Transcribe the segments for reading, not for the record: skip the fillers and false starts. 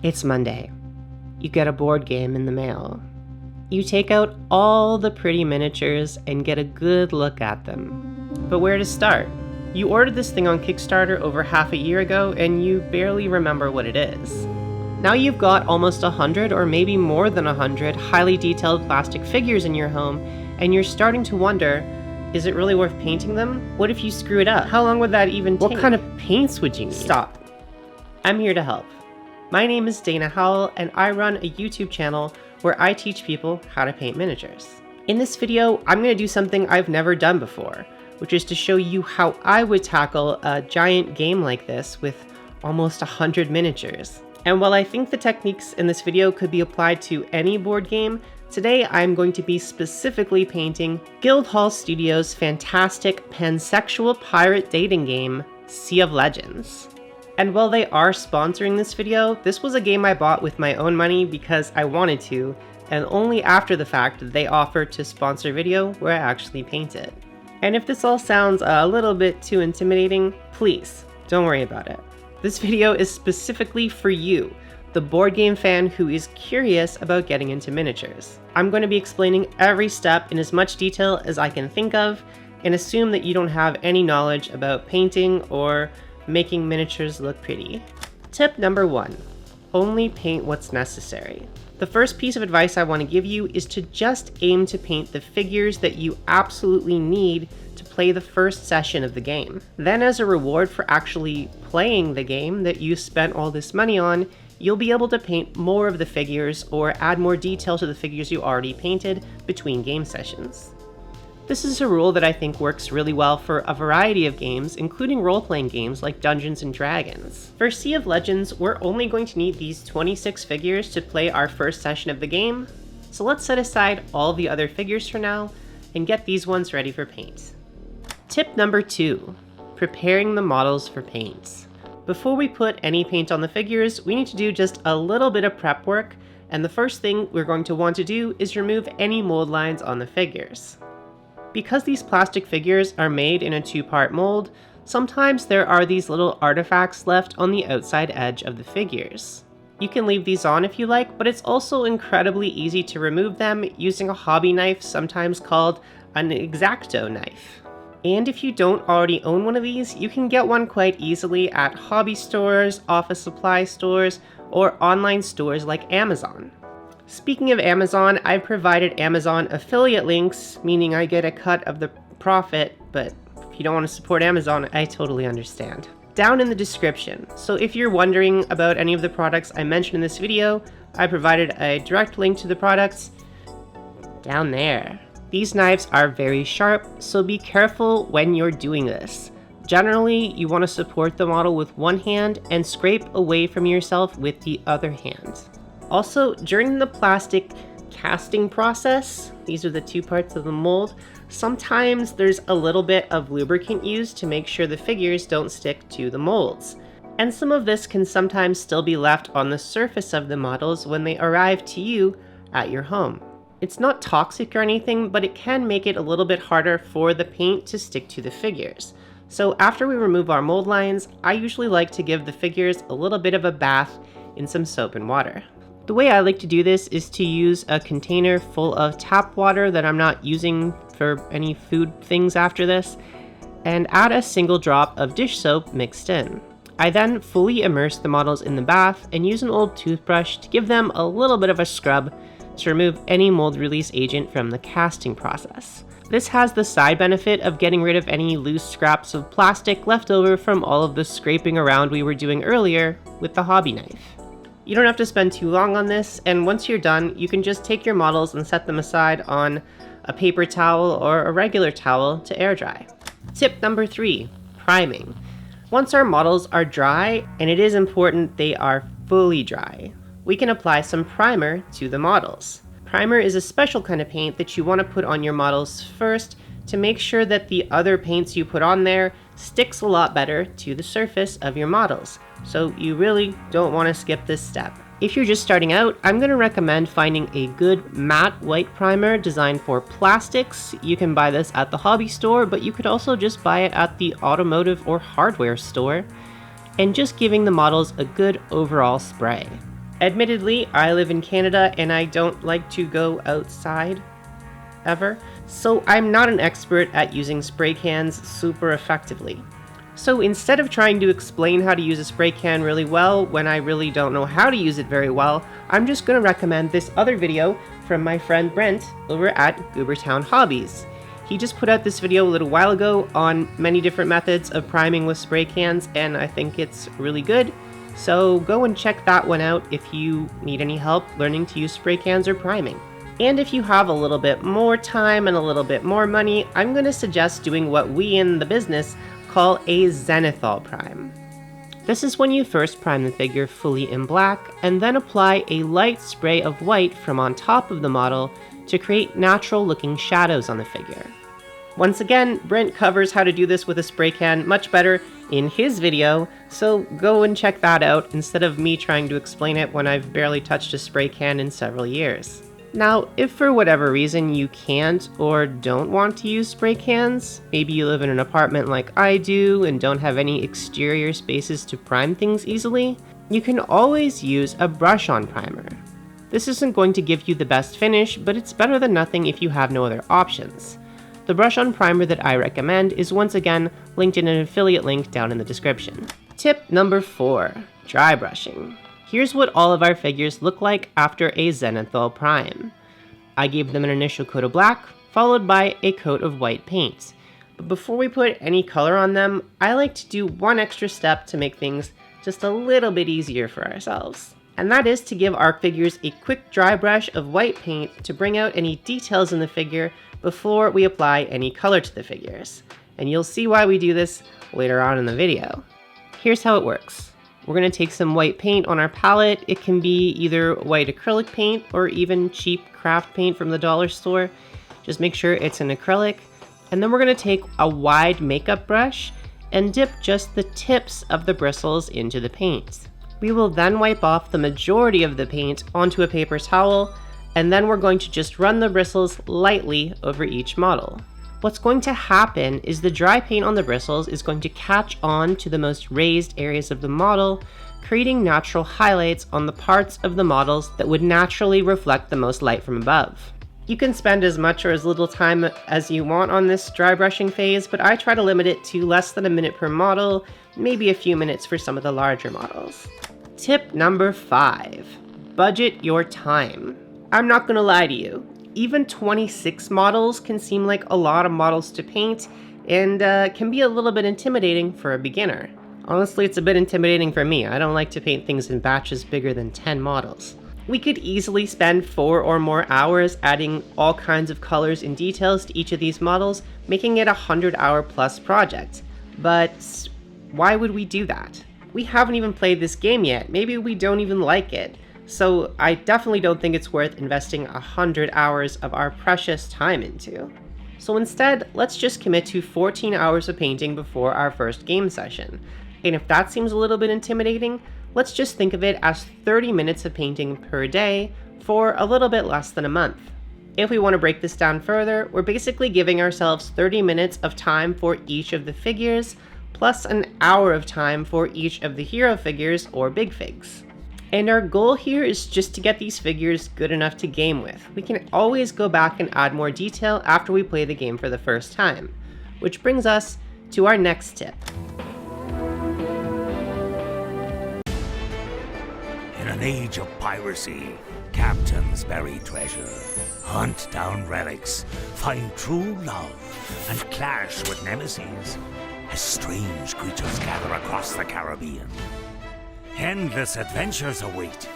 It's Monday. You get a board game in the mail. You take out all the pretty miniatures and get a good look at them. But where to start? You ordered this thing on Kickstarter over half a year ago and you barely remember what it is. Now you've got almost 100 or maybe more than 100 highly detailed plastic figures in your home and you're starting to wonder, is it really worth painting them? What if you screw it up? How long would that even take? What kind of paints would you need? Stop. I'm here to help. My name is Howl and I run a YouTube channel where I teach people how to paint miniatures. In this video, I'm going to do something I've never done before, which is to show you how I would tackle a giant game like this with almost 100 miniatures. And while I think the techniques in this video could be applied to any board game, today I'm going to be specifically painting Guildhall Studios' fantastic pansexual pirate dating game, Sea of Legends. And while they are sponsoring this video, this was a game I bought with my own money because I wanted to, and only after the fact did they offer to sponsor a video where I actually paint it. And if this all sounds a little bit too intimidating, please, don't worry about it. This video is specifically for you, the board game fan who is curious about getting into miniatures. I'm going to be explaining every step in as much detail as I can think of, and assume that you don't have any knowledge about painting or making miniatures look pretty. Tip number 1, only paint what's necessary. The first piece of advice I want to give you is to just aim to paint the figures that you absolutely need to play the first session of the game. Then as a reward for actually playing the game that you spent all this money on, you'll be able to paint more of the figures or add more detail to the figures you already painted between game sessions. This is a rule that I think works really well for a variety of games, including role-playing games like Dungeons & Dragons. For Sea of Legends, we're only going to need these 26 figures to play our first session of the game, so let's set aside all the other figures for now and get these ones ready for paint. Tip number 2, preparing the models for paint. Before we put any paint on the figures, we need to do just a little bit of prep work, and the first thing we're going to want to do is remove any mold lines on the figures. Because these plastic figures are made in a 2-part mold, sometimes there are these little artifacts left on the outside edge of the figures. You can leave these on if you like, but it's also incredibly easy to remove them using a hobby knife, sometimes called an X-Acto knife. And if you don't already own one of these, you can get one quite easily at hobby stores, office supply stores, or online stores like Amazon. Speaking of Amazon, I've provided Amazon affiliate links, meaning I get a cut of the profit, but if you don't want to support Amazon, I totally understand. Down in the description. So if you're wondering about any of the products I mentioned in this video, I provided a direct link to the products down there. These knives are very sharp, so be careful when you're doing this. Generally, you want to support the model with one hand and scrape away from yourself with the other hand. Also, during the plastic casting process, these are the 2 parts of the mold, sometimes there's a little bit of lubricant used to make sure the figures don't stick to the molds. And some of this can sometimes still be left on the surface of the models when they arrive to you at your home. It's not toxic or anything, but it can make it a little bit harder for the paint to stick to the figures. So after we remove our mold lines, I usually like to give the figures a little bit of a bath in some soap and water. The way I like to do this is to use a container full of tap water that I'm not using for any food things after this, and add a single drop of dish soap mixed in. I then fully immerse the models in the bath and use an old toothbrush to give them a little bit of a scrub to remove any mold release agent from the casting process. This has the side benefit of getting rid of any loose scraps of plastic left over from all of the scraping around we were doing earlier with the hobby knife. You don't have to spend too long on this, and once you're done, you can just take your models and set them aside on a paper towel or a regular towel to air dry. Tip number 3, priming. Once our models are dry, and it is important they are fully dry, we can apply some primer to the models. Primer is a special kind of paint that you want to put on your models first to make sure that the other paints you put on there sticks a lot better to the surface of your models. So you really don't want to skip this step. If you're just starting out, I'm going to recommend finding a good matte white primer designed for plastics. You can buy this at the hobby store, but you could also just buy it at the automotive or hardware store, and just giving the models a good overall spray. Admittedly, I live in Canada and I don't like to go outside ever, so I'm not an expert at using spray cans super effectively. So instead of trying to explain how to use a spray can really well when I really don't know how to use it very well, I'm just going to recommend this other video from my friend Brent over at Goobertown Hobbies. He just put out this video a little while ago on many different methods of priming with spray cans, and I think it's really good. So go and check that one out if you need any help learning to use spray cans or priming. And if you have a little bit more time and a little bit more money, I'm going to suggest doing what we in the business call a zenithal prime. This is when you first prime the figure fully in black and then apply a light spray of white from on top of the model to create natural looking shadows on the figure. Once again, Brent covers how to do this with a spray can much better in his video, so go and check that out instead of me trying to explain it when I've barely touched a spray can in several years. Now, if for whatever reason you can't or don't want to use spray cans, maybe you live in an apartment like I do and don't have any exterior spaces to prime things easily, you can always use a brush-on primer. This isn't going to give you the best finish, but it's better than nothing if you have no other options. The brush-on primer that I recommend is once again linked in an affiliate link down in the description. Tip number 4, dry brushing. Here's what all of our figures look like after a zenithal prime. I gave them an initial coat of black, followed by a coat of white paint. But before we put any color on them, I like to do one extra step to make things just a little bit easier for ourselves. And that is to give our figures a quick dry brush of white paint to bring out any details in the figure before we apply any color to the figures. And you'll see why we do this later on in the video. Here's how it works. We're going to take some white paint on our palette. It can be either white acrylic paint or even cheap craft paint from the dollar store. Just make sure it's an acrylic. And then we're going to take a wide makeup brush and dip just the tips of the bristles into the paint. We will then wipe off the majority of the paint onto a paper towel, and then we're going to just run the bristles lightly over each model. What's going to happen is the dry paint on the bristles is going to catch on to the most raised areas of the model, creating natural highlights on the parts of the models that would naturally reflect the most light from above. You can spend as much or as little time as you want on this dry brushing phase, but I try to limit it to less than a minute per model, maybe a few minutes for some of the larger models. Tip number 5, budget your time. I'm not gonna lie to you, even 26 models can seem like a lot of models to paint and can be a little bit intimidating for a beginner. Honestly, it's a bit intimidating for me. I don't like to paint things in batches bigger than 10 models. We could easily spend 4 or more hours adding all kinds of colors and details to each of these models, making it a 100-hour plus project. But why would we do that? We haven't even played this game yet. Maybe we don't even like it. So I definitely don't think it's worth investing 100 hours of our precious time into. So instead, let's just commit to 14 hours of painting before our first game session. And if that seems a little bit intimidating, let's just think of it as 30 minutes of painting per day for a little bit less than a month. If we want to break this down further, we're basically giving ourselves 30 minutes of time for each of the figures, plus an hour of time for each of the hero figures or Bigfigs. And our goal here is just to get these figures good enough to game with. We can always go back and add more detail after we play the game for the first time. Which brings us to our next tip. In an age of piracy, captains bury treasure, hunt down relics, find true love, and clash with nemesis as strange creatures gather across the Caribbean. Endless adventures await.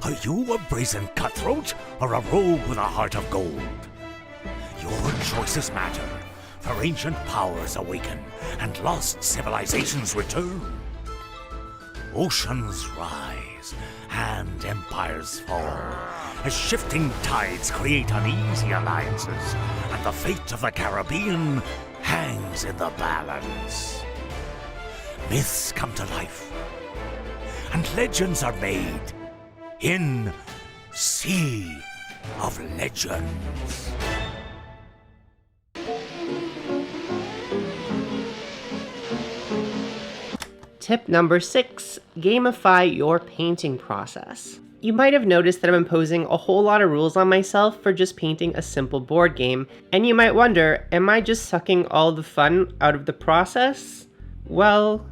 Are you a brazen cutthroat or a rogue with a heart of gold? Your choices matter, for ancient powers awaken and lost civilizations return. Oceans rise and empires fall as shifting tides create uneasy alliances, and the fate of the Caribbean hangs in the balance. Myths come to life, and legends are made in Sea of Legends. Tip number 6, gamify your painting process. You might have noticed that I'm imposing a whole lot of rules on myself for just painting a simple board game, and you might wonder, am I just sucking all the fun out of the process? Well,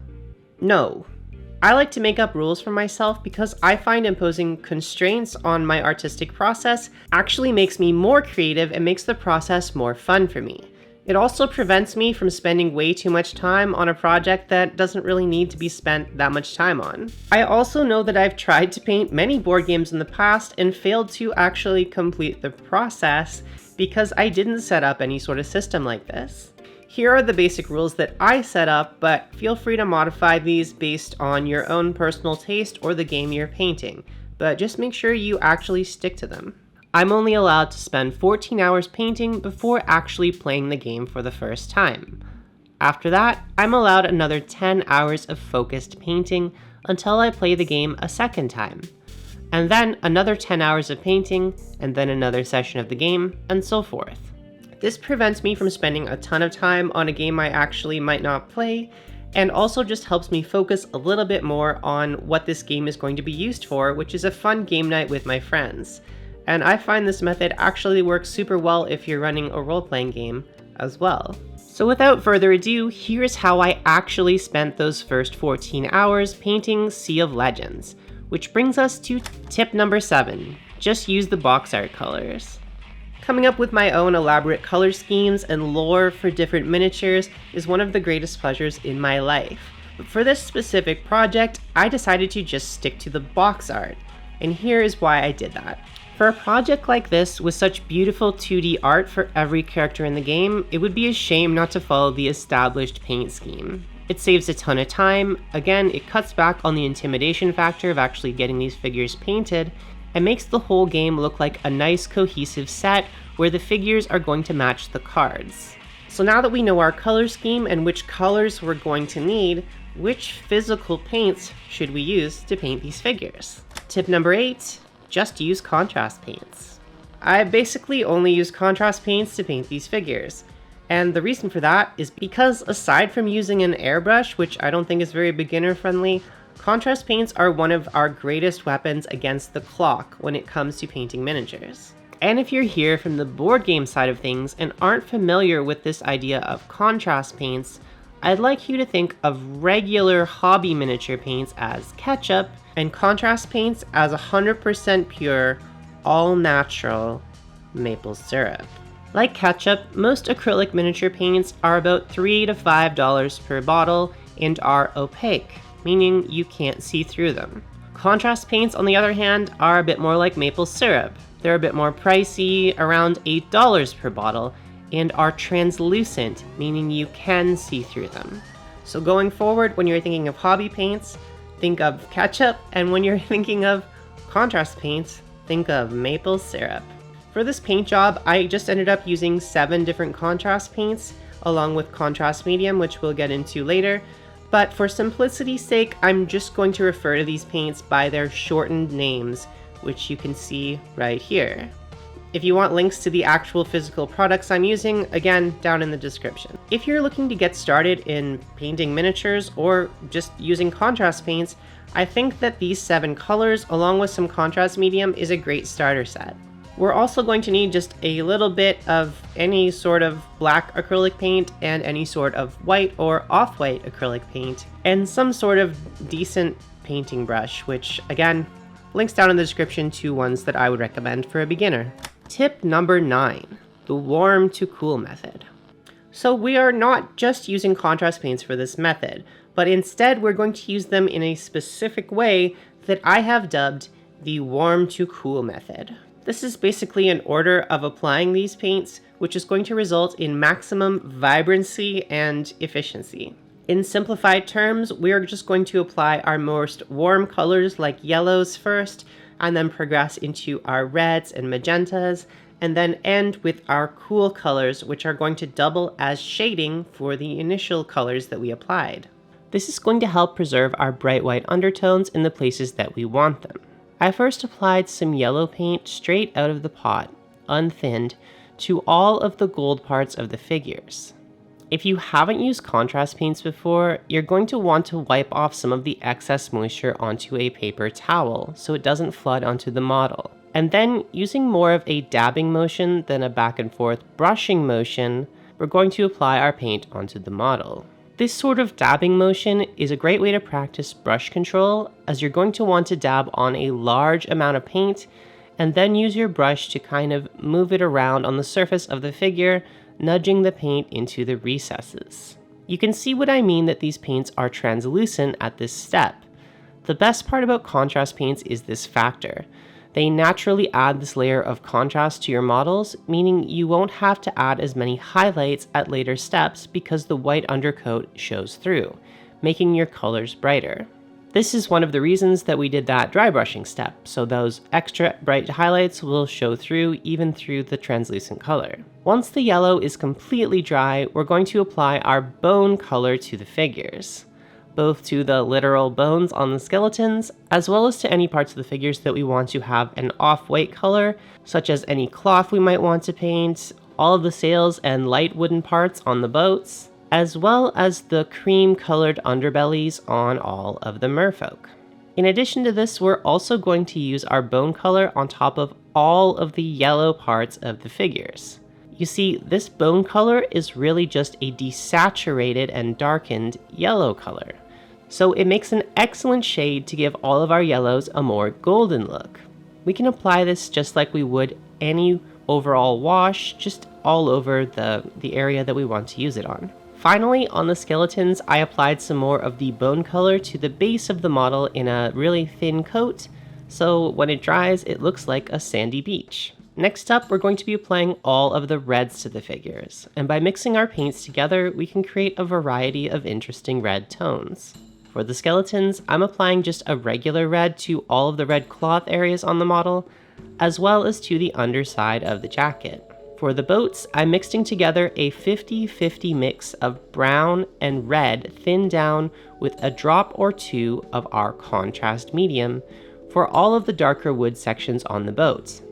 no. I like to make up rules for myself because I find imposing constraints on my artistic process actually makes me more creative and makes the process more fun for me. It also prevents me from spending way too much time on a project that doesn't really need to be spent that much time on. I also know that I've tried to paint many board games in the past and failed to actually complete the process because I didn't set up any sort of system like this. Here are the basic rules that I set up, but feel free to modify these based on your own personal taste or the game you're painting, but just make sure you actually stick to them. I'm only allowed to spend 14 hours painting before actually playing the game for the first time. After that, I'm allowed another 10 hours of focused painting until I play the game a second time. And then another 10 hours of painting, and then another session of the game, and so forth. This prevents me from spending a ton of time on a game I actually might not play, and also just helps me focus a little bit more on what this game is going to be used for, which is a fun game night with my friends. And I find this method actually works super well if you're running a role-playing game as well. So without further ado, here's how I actually spent those first 14 hours painting Sea of Legends, which brings us to tip number 7, just use the box art colors. Coming up with my own elaborate color schemes and lore for different miniatures is one of the greatest pleasures in my life. But for this specific project, I decided to just stick to the box art, and here is why I did that. For a project like this, with such beautiful 2D art for every character in the game, it would be a shame not to follow the established paint scheme. It saves a ton of time, again, it cuts back on the intimidation factor of actually getting these figures painted, and makes the whole game look like a nice cohesive set where the figures are going to match the cards. So now that we know our color scheme and which colors we're going to need, which physical paints should we use to paint these figures? Tip number 8. Just use contrast paints. I basically only use contrast paints to paint these figures. And the reason for that is because aside from using an airbrush, which I don't think is very beginner friendly, contrast paints are one of our greatest weapons against the clock when it comes to painting miniatures. And if you're here from the board game side of things and aren't familiar with this idea of contrast paints, I'd like you to think of regular hobby miniature paints as ketchup, and contrast paints as 100% pure, all-natural maple syrup. Like ketchup, most acrylic miniature paints are about $3 to $5 per bottle and are opaque, meaning you can't see through them. Contrast paints, on the other hand, are a bit more like maple syrup. They're a bit more pricey, around $8 per bottle, and are translucent, meaning you can see through them. So going forward, when you're thinking of hobby paints, think of ketchup, and when you're thinking of contrast paints, think of maple syrup. For this paint job, I just ended up using 7 different contrast paints, along with contrast medium, which we'll get into later. But for simplicity's sake, I'm just going to refer to these paints by their shortened names, which you can see right here. If you want links to the actual physical products I'm using, again, down in the description. If you're looking to get started in painting miniatures or just using contrast paints, I think that these 7 colors, along with some contrast medium, is a great starter set. We're also going to need just a little bit of any sort of black acrylic paint and any sort of white or off-white acrylic paint, and some sort of decent painting brush, which, again, links down in the description to ones that I would recommend for a beginner. Tip number 9, the warm to cool method. So we are not just using contrast paints for this method, but instead we're going to use them in a specific way that I have dubbed the warm to cool method. This is basically an order of applying these paints, which is going to result in maximum vibrancy and efficiency. In simplified terms, we are just going to apply our most warm colors like yellows first, and then progress into our reds and magentas, and then end with our cool colors, which are going to double as shading for the initial colors that we applied. This is going to help preserve our bright white undertones in the places that we want them. I first applied some yellow paint straight out of the pot, unthinned, to all of the gold parts of the figures. If you haven't used contrast paints before, you're going to want to wipe off some of the excess moisture onto a paper towel so it doesn't flood onto the model. And then, using more of a dabbing motion than a back and forth brushing motion, we're going to apply our paint onto the model. This sort of dabbing motion is a great way to practice brush control, as you're going to want to dab on a large amount of paint and then use your brush to kind of move it around on the surface of the figure, nudging the paint into the recesses. You can see what I mean that these paints are translucent at this step. The best part about contrast paints is this factor. They naturally add this layer of contrast to your models, meaning you won't have to add as many highlights at later steps because the white undercoat shows through, making your colors brighter. This is one of the reasons that we did that dry brushing step, so those extra bright highlights will show through even through the translucent color. Once the yellow is completely dry, we're going to apply our bone color to the figures, both to the literal bones on the skeletons, as well as to any parts of the figures that we want to have an off-white color, such as any cloth we might want to paint, all of the sails and light wooden parts on the boats, as well as the cream-colored underbellies on all of the merfolk. In addition to this, we're also going to use our bone color on top of all of the yellow parts of the figures. You see, this bone color is really just a desaturated and darkened yellow color, so it makes an excellent shade to give all of our yellows a more golden look. We can apply this just like we would any overall wash, just all over the area that we want to use it on. Finally, on the skeletons, I applied some more of the bone color to the base of the model in a really thin coat, so when it dries, it looks like a sandy beach. Next up, we're going to be applying all of the reds to the figures, and by mixing our paints together, we can create a variety of interesting red tones. For the skeletons, I'm applying just a regular red to all of the red cloth areas on the model, as well as to the underside of the jacket. For the boats, I'm mixing together a 50-50 mix of brown and red thinned down with a drop or two of our contrast medium for all of the darker wood sections on the boats,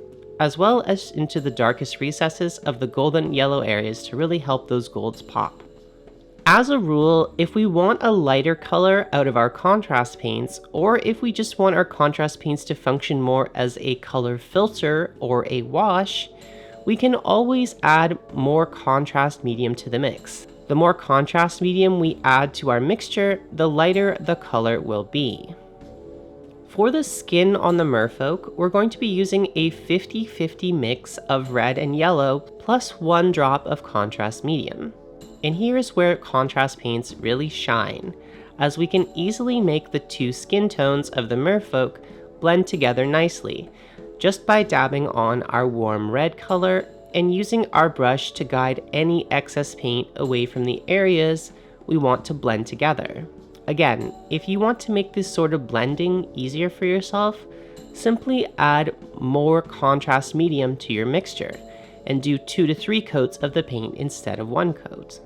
as well as into the darkest recesses of the golden yellow areas to really help those golds pop. As a rule, if we want a lighter color out of our contrast paints, or if we just want our contrast paints to function more as a color filter or a wash, we can always add more contrast medium to the mix. The more contrast medium we add to our mixture, the lighter the color will be. For the skin on the merfolk, we're going to be using a 50-50 mix of red and yellow plus 1 drop of contrast medium. And here's where contrast paints really shine, as we can easily make the two skin tones of the merfolk blend together nicely, just by dabbing on our warm red color and using our brush to guide any excess paint away from the areas we want to blend together. Again, if you want to make this sort of blending easier for yourself, simply add more contrast medium to your mixture and do 2 to 3 coats of the paint instead of 1 coat.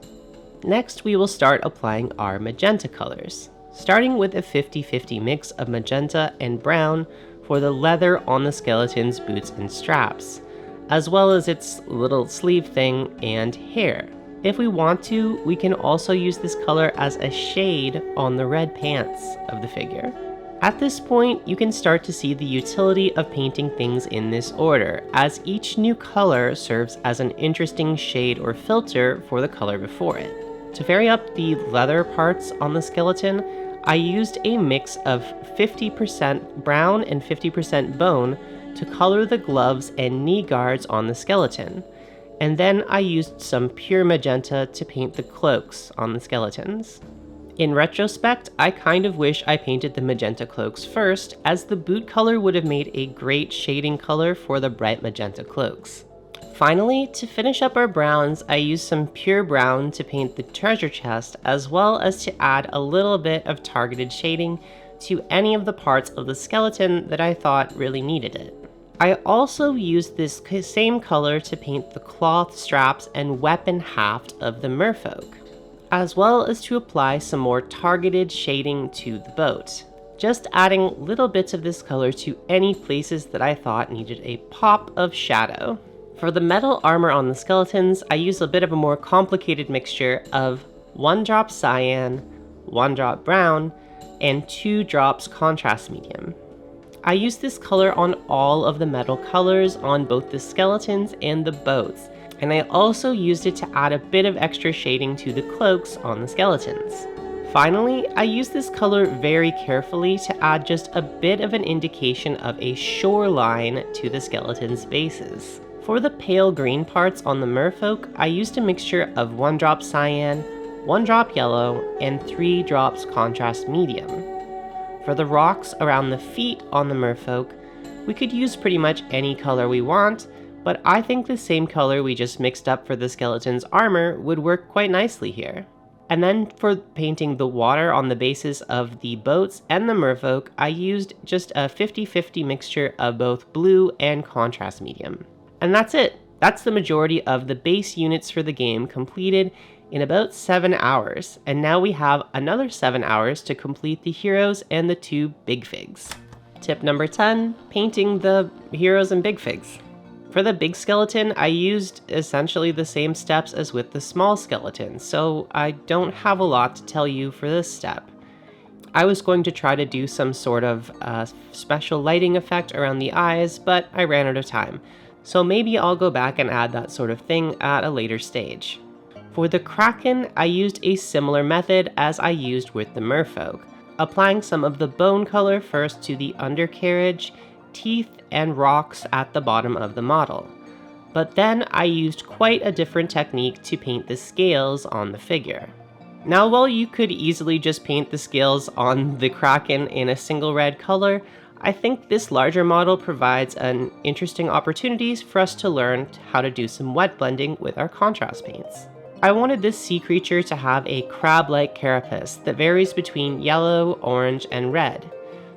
Next, we will start applying our magenta colors, starting with a 50-50 mix of magenta and brown for the leather on the skeleton's boots and straps, as well as its little sleeve thing and hair. If we want to, we can also use this color as a shade on the red pants of the figure. At this point, you can start to see the utility of painting things in this order, as each new color serves as an interesting shade or filter for the color before it. To vary up the leather parts on the skeleton, I used a mix of 50% brown and 50% bone to color the gloves and knee guards on the skeleton, and then I used some pure magenta to paint the cloaks on the skeletons. In retrospect, I kind of wish I painted the magenta cloaks first, as the boot color would have made a great shading color for the bright magenta cloaks. Finally, to finish up our browns, I used some pure brown to paint the treasure chest, as well as to add a little bit of targeted shading to any of the parts of the skeleton that I thought really needed it. I also used this same color to paint the cloth straps and weapon haft of the merfolk, as well as to apply some more targeted shading to the boat, just adding little bits of this color to any places that I thought needed a pop of shadow. For the metal armor on the skeletons, I used a bit of a more complicated mixture of 1 drop cyan, 1 drop brown, and 2 drops contrast medium. I used this color on all of the metal colors on both the skeletons and the boats, and I also used it to add a bit of extra shading to the cloaks on the skeletons. Finally, I used this color very carefully to add just a bit of an indication of a shoreline to the skeletons' bases. For the pale green parts on the merfolk, I used a mixture of 1 drop cyan, 1 drop yellow, and 3 drops contrast medium. For the rocks around the feet on the merfolk, we could use pretty much any color we want, but I think the same color we just mixed up for the skeleton's armor would work quite nicely here. And then for painting the water on the bases of the boats and the merfolk, I used just a 50-50 mixture of both blue and contrast medium. And that's it. That's the majority of the base units for the game completed in about 7 hours. And now we have another 7 hours to complete the heroes and the 2 Bigfigs. Tip number 10, painting the heroes and Bigfigs. For the big skeleton, I used essentially the same steps as with the small skeleton, so I don't have a lot to tell you for this step. I was going to try to do some sort of special lighting effect around the eyes, but I ran out of time, so maybe I'll go back and add that sort of thing at a later stage. For the Kraken, I used a similar method as I used with the merfolk, applying some of the bone color first to the undercarriage, teeth, and rocks at the bottom of the model. But then I used quite a different technique to paint the scales on the figure. Now, while you could easily just paint the scales on the Kraken in a single red color, I think this larger model provides an interesting opportunities for us to learn how to do some wet blending with our contrast paints. I wanted this sea creature to have a crab-like carapace that varies between yellow, orange, and red.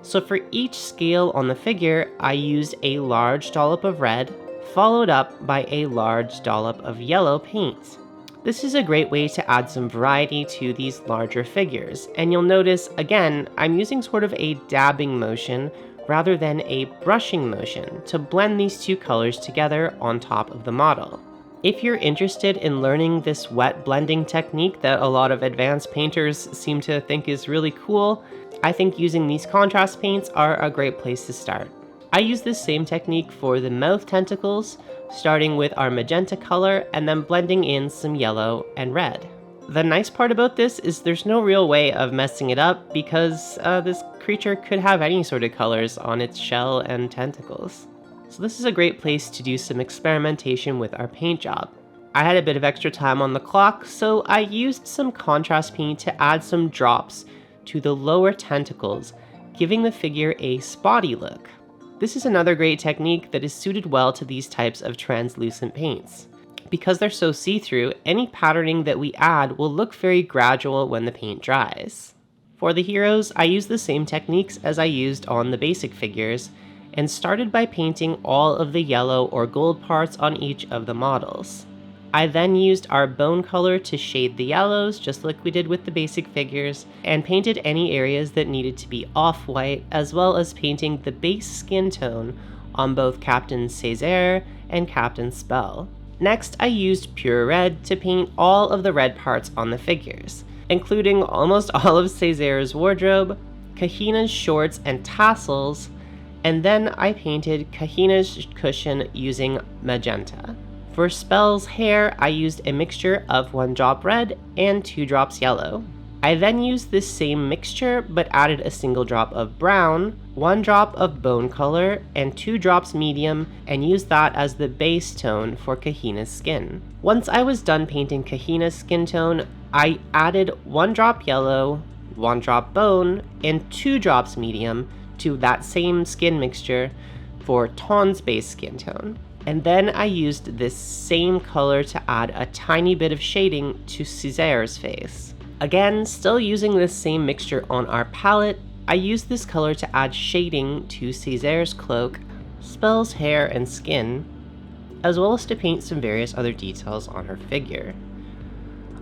So for each scale on the figure, I used a large dollop of red, followed up by a large dollop of yellow paint. This is a great way to add some variety to these larger figures, and you'll notice, again, I'm using sort of a dabbing motion rather than a brushing motion to blend these 2 colors together on top of the model. If you're interested in learning this wet blending technique that a lot of advanced painters seem to think is really cool, I think using these contrast paints are a great place to start. I use this same technique for the mouth tentacles, starting with our magenta color and then blending in some yellow and red. The nice part about this is there's no real way of messing it up because this creature could have any sort of colors on its shell and tentacles. So this is a great place to do some experimentation with our paint job. I had a bit of extra time on the clock, so I used some contrast paint to add some drops to the lower tentacles, giving the figure a spotty look. This is another great technique that is suited well to these types of translucent paints. Because they're so see-through, any patterning that we add will look very gradual when the paint dries. For the heroes, I used the same techniques as I used on the basic figures, and started by painting all of the yellow or gold parts on each of the models. I then used our bone color to shade the yellows, just like we did with the basic figures, and painted any areas that needed to be off-white, as well as painting the base skin tone on both Captain Césaire and Captain Spell. Next, I used pure red to paint all of the red parts on the figures, including almost all of Césaire's wardrobe, Kahina's shorts and tassels, and then I painted Kahina's cushion using magenta. For Spell's hair, I used a mixture of 1 drop red and 2 drops yellow. I then used this same mixture but added a single drop of brown, 1 drop of bone color, and 2 drops medium, and used that as the base tone for Kahina's skin. Once I was done painting Kahina's skin tone, I added 1 drop yellow, 1 drop bone, and 2 drops medium to that same skin mixture for Ton's base skin tone. And then I used this same color to add a tiny bit of shading to Césaire's face. Again, still using this same mixture on our palette, I used this color to add shading to Césaire's cloak, Spell's hair and skin, as well as to paint some various other details on her figure.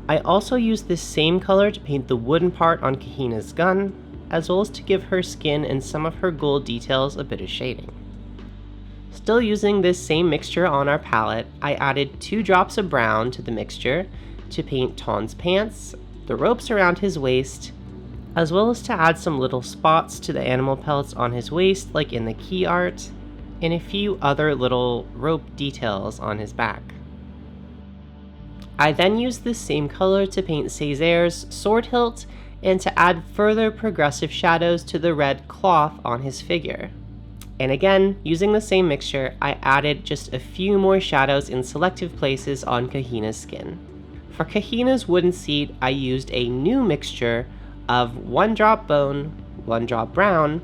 I also used this same color to paint the wooden part on Kahina's gun, as well as to give her skin and some of her gold details a bit of shading. Still using this same mixture on our palette, I added 2 drops of brown to the mixture to paint Ton's pants, the ropes around his waist, as well as to add some little spots to the animal pelts on his waist like in the key art, and a few other little rope details on his back. I then used this same color to paint Césaire's sword hilt and to add further progressive shadows to the red cloth on his figure. And again, using the same mixture, I added just a few more shadows in selective places on Kahina's skin. For Kahina's wooden seat, I used a new mixture of 1 drop bone, 1 drop brown,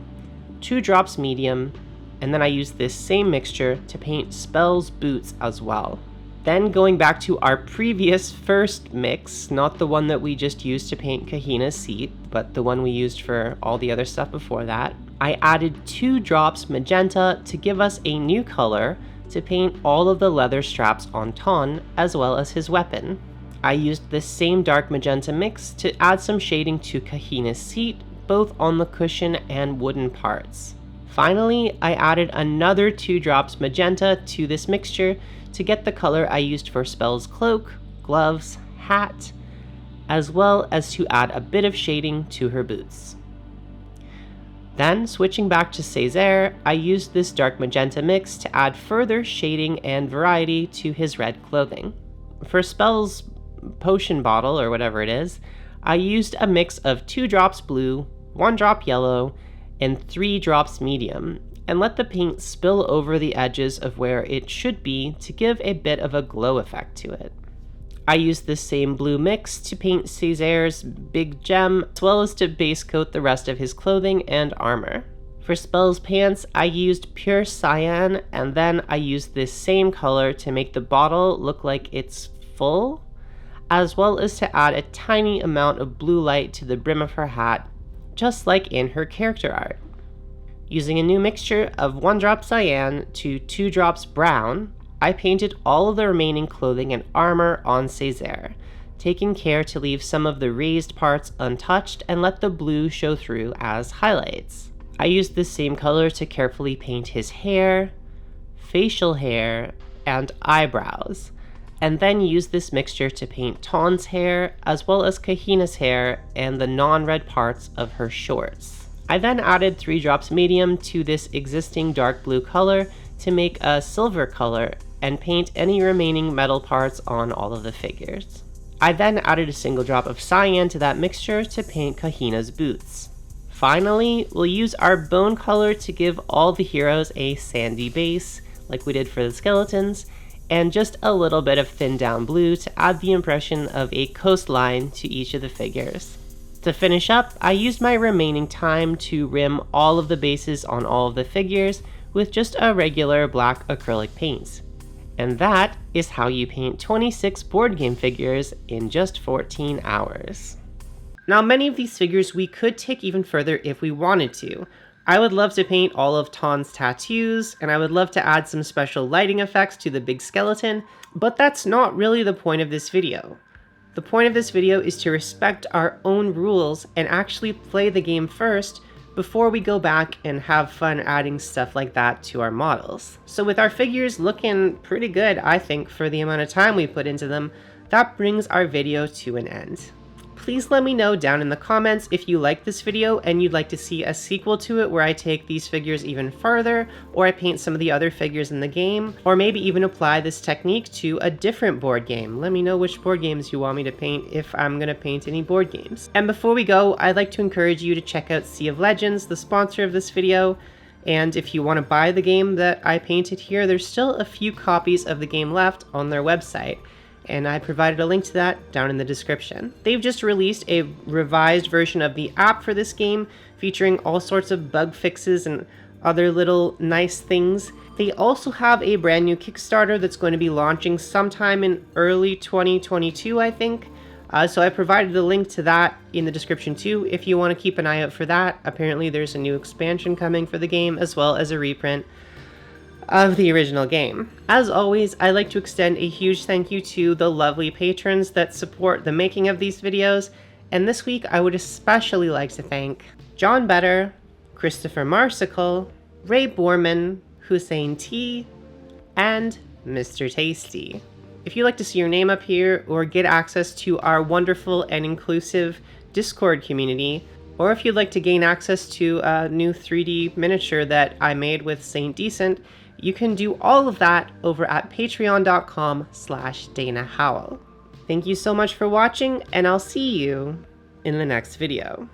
2 drops medium, and then I used this same mixture to paint Spell's boots as well. Then going back to our previous first mix, not the one that we just used to paint Kahina's seat, but the one we used for all the other stuff before that, I added 2 drops magenta to give us a new color to paint all of the leather straps on Ton as well as his weapon. I used this same dark magenta mix to add some shading to Kahina's seat, both on the cushion and wooden parts. Finally, I added another 2 drops magenta to this mixture to get the color I used for Spell's cloak, gloves, hat, as well as to add a bit of shading to her boots. Then, switching back to Césaire, I used this dark magenta mix to add further shading and variety to his red clothing. For Spell's potion bottle, or whatever it is, I used a mix of 2 drops blue, 1 drop yellow, and 3 drops medium, and let the paint spill over the edges of where it should be to give a bit of a glow effect to it. I used this same blue mix to paint Césaire's big gem, as well as to base coat the rest of his clothing and armor. For Spell's pants, I used pure cyan, and then I used this same color to make the bottle look like it's full, as well as to add a tiny amount of blue light to the brim of her hat, just like in her character art. Using a new mixture of 1 drop cyan to 2 drops brown, I painted all of the remaining clothing and armor on Césaire, taking care to leave some of the raised parts untouched and let the blue show through as highlights. I used this same color to carefully paint his hair, facial hair, and eyebrows, and then used this mixture to paint Ton's hair, as well as Kahina's hair and the non-red parts of her shorts. I then added 3 drops medium to this existing dark blue color to make a silver color and paint any remaining metal parts on all of the figures. I then added a single drop of cyan to that mixture to paint Kahina's boots. Finally, we'll use our bone color to give all the heroes a sandy base, like we did for the skeletons, and just a little bit of thinned down blue to add the impression of a coastline to each of the figures. To finish up, I used my remaining time to rim all of the bases on all of the figures with just a regular black acrylic paint. And that is how you paint 26 board game figures in just 14 hours. Now, many of these figures we could take even further if we wanted to. I would love to paint all of Ton's tattoos, and I would love to add some special lighting effects to the big skeleton, but that's not really the point of this video. The point of this video is to respect our own rules and actually play the game first before we go back and have fun adding stuff like that to our models. So with our figures looking pretty good, I think, for the amount of time we put into them, that brings our video to an end. Please let me know down in the comments if you like this video and you'd like to see a sequel to it where I take these figures even further, or I paint some of the other figures in the game, or maybe even apply this technique to a different board game. Let me know which board games you want me to paint if I'm going to paint any board games. And before we go, I'd like to encourage you to check out Sea of Legends, the sponsor of this video, and if you want to buy the game that I painted here, there's still a few copies of the game left on their website, and I provided a link to that down in the description. They've just released a revised version of the app for this game, featuring all sorts of bug fixes and other little nice things. They also have a brand new Kickstarter that's going to be launching sometime in early 2022, I think. So I provided a link to that in the description too, if you want to keep an eye out for that. Apparently there's a new expansion coming for the game, as well as a reprint of the original game. As always, I'd like to extend a huge thank you to the lovely patrons that support the making of these videos, and this week I would especially like to thank John Better, Christopher Marsicle, Ray Borman, Hussein T, and Mr. Tasty. If you'd like to see your name up here or get access to our wonderful and inclusive Discord community, or if you'd like to gain access to a new 3D miniature that I made with Saint Decent, you can do all of that over at patreon.com/DanaHowl. Thank you so much for watching, and I'll see you in the next video.